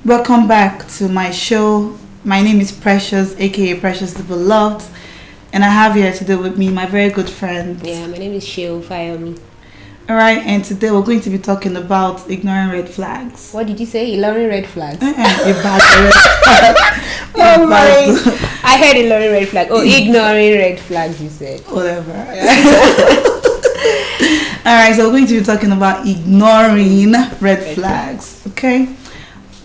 Welcome back to my show. My name is Precious, aka Precious the Beloved, and I have here today with me my very good friend. Yeah, my name is Sheil Fayomi. Alright, and today we're going to be talking about ignoring red flags. What did you say? Ignoring red flags? A bad red flag. Oh my! I heard ignoring red flag. Oh, ignoring red flags, you said. Whatever. Alright, so we're going to be talking about ignoring red flags. Okay?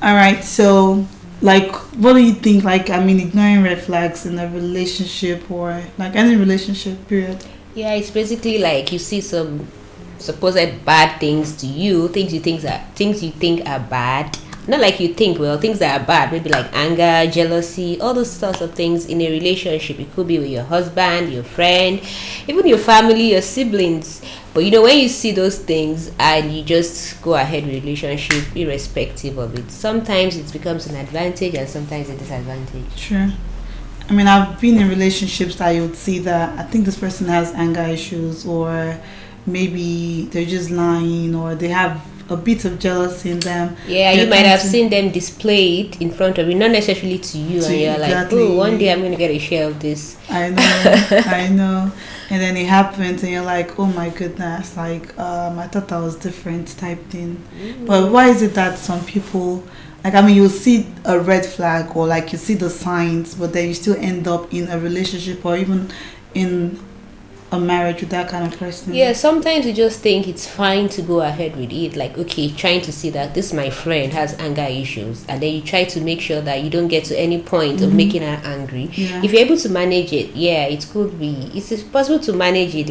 Alright, so what do you think? Ignoring red flags in a relationship or like any relationship, period. Yeah, it's basically like you see some supposed bad things to you, things you think are bad. Not like you think, well, things that are bad, maybe like anger, jealousy, all those sorts of things in a relationship. It could be with your husband, your friend, even your family, your siblings. But when you see those things and you just go ahead with relationship irrespective of it, sometimes it becomes an advantage and sometimes a disadvantage. Sure. I've been in relationships that you would see that I think this person has anger issues, or maybe they're just lying, or they have a bit of jealousy in them. Yeah, you might have seen them display it in front of you, not necessarily to you, and you're like, oh, one day I'm going to get a share of this. I know. And then it happens and you're like, oh my goodness, I thought that was different type thing. But why is it that some people, you see a red flag or you see the signs, but then you still end up in a relationship or even in a marriage with that kind of person? Yeah, sometimes you just think it's fine to go ahead with it. Like, okay, trying to see that this my friend has anger issues, and then you try to make sure that you don't get to any point of making her angry. Yeah. If you're able to manage it, yeah, it could be. It's possible to manage it,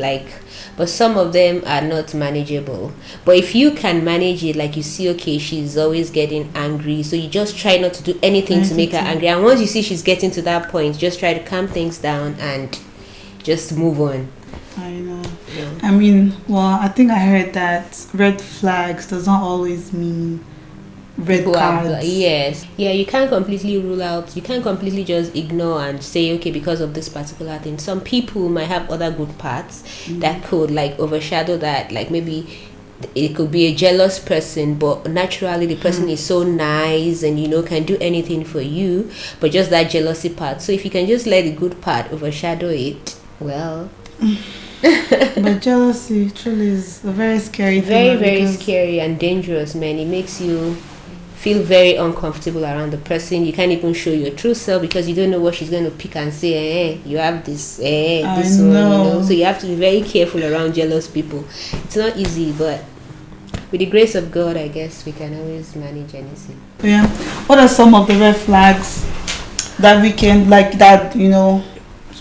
but some of them are not manageable. But if you can manage it, you see, okay, she's always getting angry, so you just try not to do anything to make her angry. And once you see she's getting to that point, just try to calm things down and just move on. I know. Yeah. I think I heard that red flags does not always mean red cards. Yes. Yeah, you can't completely rule out. You can't completely just ignore and say, okay, because of this particular thing. Some people might have other good parts that could overshadow that. Maybe it could be a jealous person, but naturally the person is so nice and can do anything for you, but just that jealousy part. So if you can just let the good part overshadow it, well. But jealousy truly is a very scary thing. Very scary and dangerous, man. It makes you feel very uncomfortable around the person. You can't even show your true self because you don't know what she's going to pick and say, you have this, this one, So you have to be very careful around jealous people. It's not easy, but with the grace of God, I guess we can always manage anything. Yeah. What are some of the red flags that we can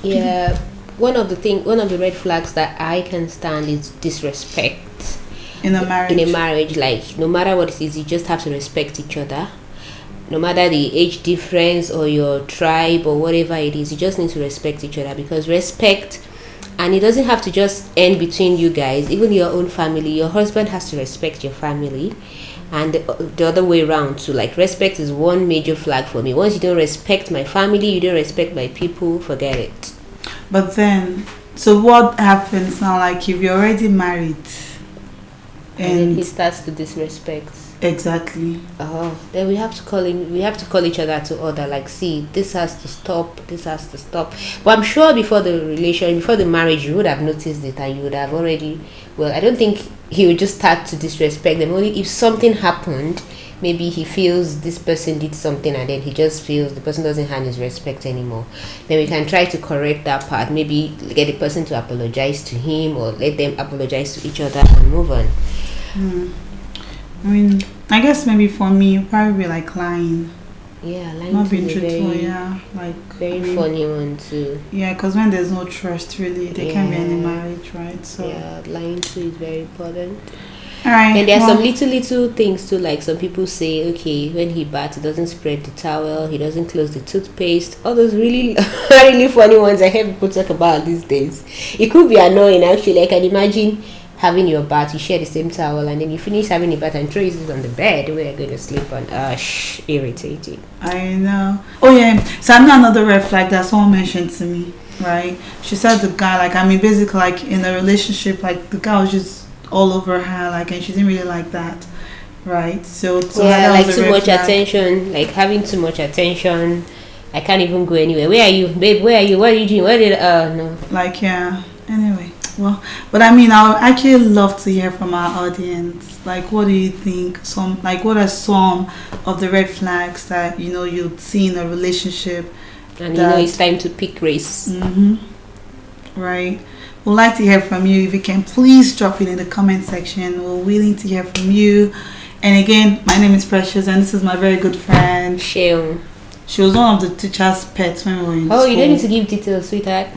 Yeah. One of the red flags that I can stand is disrespect in a marriage. In a marriage, no matter what it is, you just have to respect each other. No matter the age difference or your tribe or whatever it is, you just need to respect each other, because respect, and it doesn't have to just end between you guys, even your own family. Your husband has to respect your family, and the other way around. So respect is one major flag for me. Once you don't respect my family, you don't respect my people, forget it. But then, so what happens now? If you're already married, and then he starts to disrespect. Exactly. Oh, then we have to call him. We have to call each other to order. See, this has to stop. This has to stop. But I'm sure before the marriage, you would have noticed it, and you would have already. Well, I don't think he would just start to disrespect them. Only if something happened. Maybe he feels this person did something and then he just feels the person doesn't have his respect anymore. Then we can try to correct that part. Maybe get the person to apologize to him or let them apologize to each other and move on. I guess maybe for me, probably lying. Yeah, lying. Not being truthful, very funny one too. Yeah, because when there's no trust, really, there can't be any marriage, right? So yeah, lying too is very important. Alright. And there are some little things too, some people say, okay, when he baths, he doesn't spread the towel, he doesn't close the toothpaste. All those really, really funny ones I hear people talk about these days. It could be annoying actually. I can imagine having your bath, you share the same towel, and then you finish having your bath and throw it on the bed where you're going to sleep on. Irritating. I know. Oh yeah. So I know another red flag that someone mentioned to me. Right? She said the guy, basically in a relationship, the guy was just all over her, and she didn't really like that. right? So Yeah, that like was a too red much flag. attention, like having too much attention. I can't even go anywhere. Where are you, babe? Where are you? What are you doing? Where did? No. Like, yeah. Anyway, well, but I mean, I would actually love to hear from our audience. Like, what do you think? What are some of the red flags that you'd see in a relationship? And you know it's time to pick race. Mm-hmm. Right. We'd like to hear from you. If you can, please drop it in the comment section. We're willing to hear from you. And again, my name is Precious, and this is my very good friend Sheung. She was one of the teacher's pets when we were in school. Oh, you don't need to give details, sweetheart.